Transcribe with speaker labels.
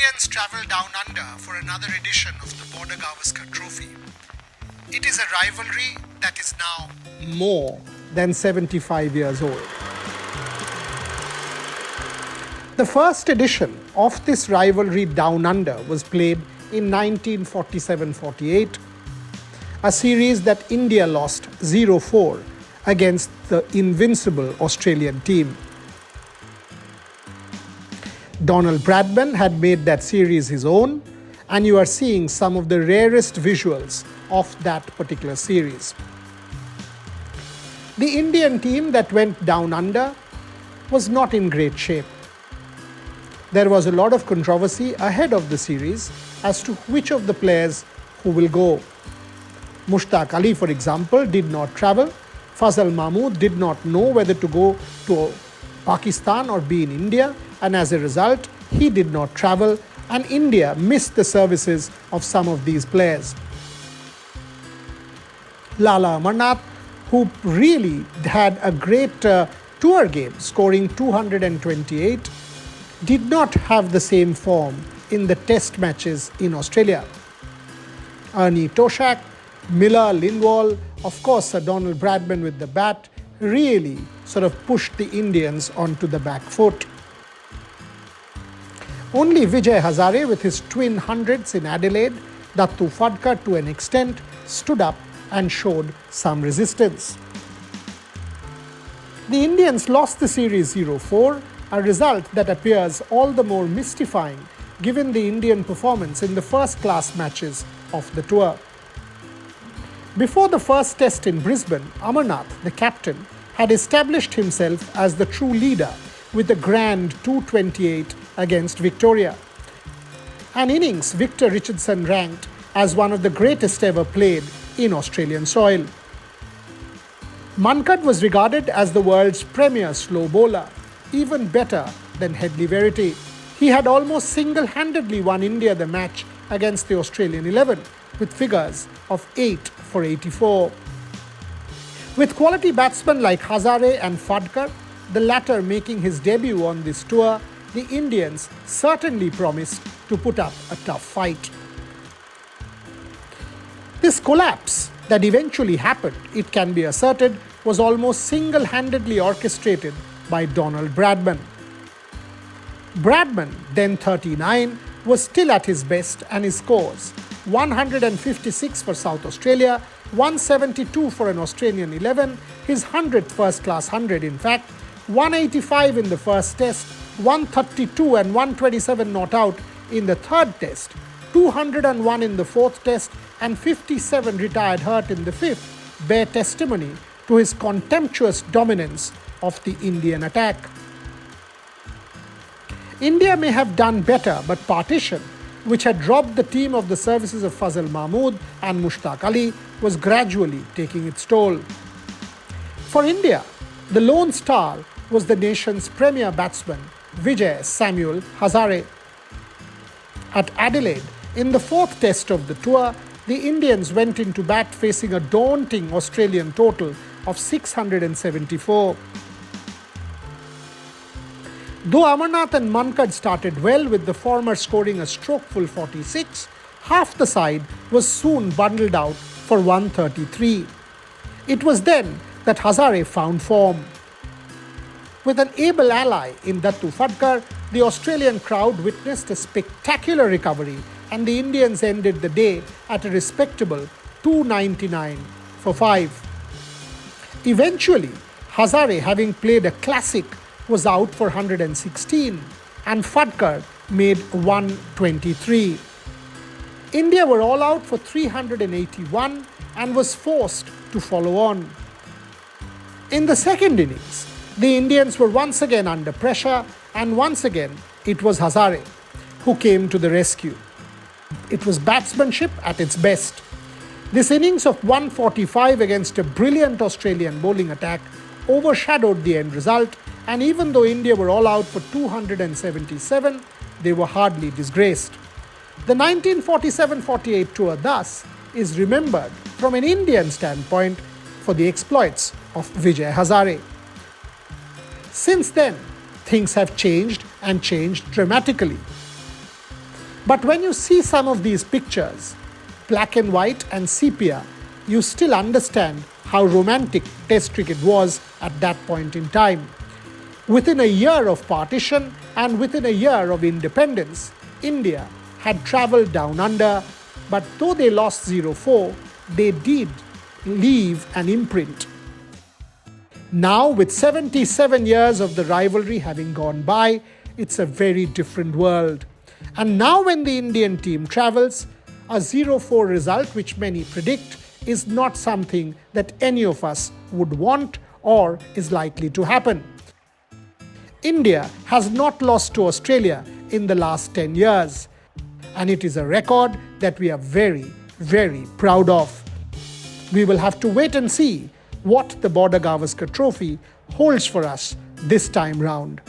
Speaker 1: Indians travel down under for another edition of the Border Gavaskar Trophy. It is a rivalry that is now more than 75 years old. The first edition of this rivalry down under was played in 1947-48, a series that India lost 0-4 against the invincible Australian team. Donald Bradman had made that series his own, and you are seeing some of the rarest visuals of that particular series. The Indian team that went down under was not in great shape. There was a lot of controversy ahead of the series as to which of the players who will go. Mushtaq Ali, for example, did not travel. Fazal Mahmood did not know whether to go to Pakistan or be in India, and as a result, he did not travel, and India missed the services of some of these players. Lala Amarnath, who really had a great tour game, scoring 228, did not have the same form in the test matches in Australia. Ernie Toshak, Miller, Lindwall, of course Sir Donald Bradman with the bat, really sort of pushed the Indians onto the back foot. Only Vijay Hazare with his twin hundreds in Adelaide, Dattu Phadkar to an extent, stood up and showed some resistance. The Indians lost the series 0-4, a result that appears all the more mystifying given the Indian performance in the first-class matches of the tour. Before the first test in Brisbane, Amarnath, the captain, had established himself as the true leader with a grand 228 against Victoria, an innings Victor Richardson ranked as one of the greatest ever played in Australian soil. Mankad was regarded as the world's premier slow bowler, even better than Headley Verity. He had almost single-handedly won India the match against the Australian 11 with figures of 8 for 84. With quality batsmen like Hazare and Phadkar, the latter making his debut on this tour, the Indians certainly promised to put up a tough fight. This collapse that eventually happened, it can be asserted, was almost single-handedly orchestrated by Donald Bradman. Bradman, then 39, was still at his best, and his scores 156 for South Australia, 172 for an Australian 11, his 100th first-class 100 in fact, 185 in the first test, 132 and 127 not out in the third test, 201 in the fourth test, and 57 retired hurt in the fifth, bear testimony to his contemptuous dominance of the Indian attack. India may have done better, but partition, which had robbed the team of the services of Fazal Mahmood and Mushtaq Ali, was gradually taking its toll. For India, the lone star was the nation's premier batsman, Vijay Samuel Hazare. At Adelaide, in the fourth test of the tour, the Indians went into bat facing a daunting Australian total of 674. Though Amarnath and Mankad started well, with the former scoring a strokeful 46, half the side was soon bundled out for 133. It was then that Hazare found form. With an able ally in Dattu Phadkar, the Australian crowd witnessed a spectacular recovery, and the Indians ended the day at a respectable 299 for 5. Eventually, Hazare, having played a classic, was out for 116, and Phadkar made 123. India were all out for 381 and was forced to follow on. In the second innings, the Indians were once again under pressure, and once again it was Hazare who came to the rescue. It was batsmanship at its best. This innings of 145 against a brilliant Australian bowling attack overshadowed the end result, and even though India were all out for 277, they were hardly disgraced. The 1947-48 tour thus is remembered from an Indian standpoint for the exploits of Vijay Hazare. Since then, things have changed, and changed dramatically. But when you see some of these pictures, black and white and sepia, you still understand how romantic Test cricket was at that point in time. Within a year of partition and within a year of independence, India had travelled down under, but though they lost 0-4, they did leave an imprint. Now, with 77 years of the rivalry having gone by, it's a very different world. And now when the Indian team travels, a 0-4 result, which many predict, is not something that any of us would want or is likely to happen. India has not lost to Australia in the last 10 years, and it is a record that we are very, very proud of. We will have to wait and see what the Border Gavaskar Trophy holds for us this time round.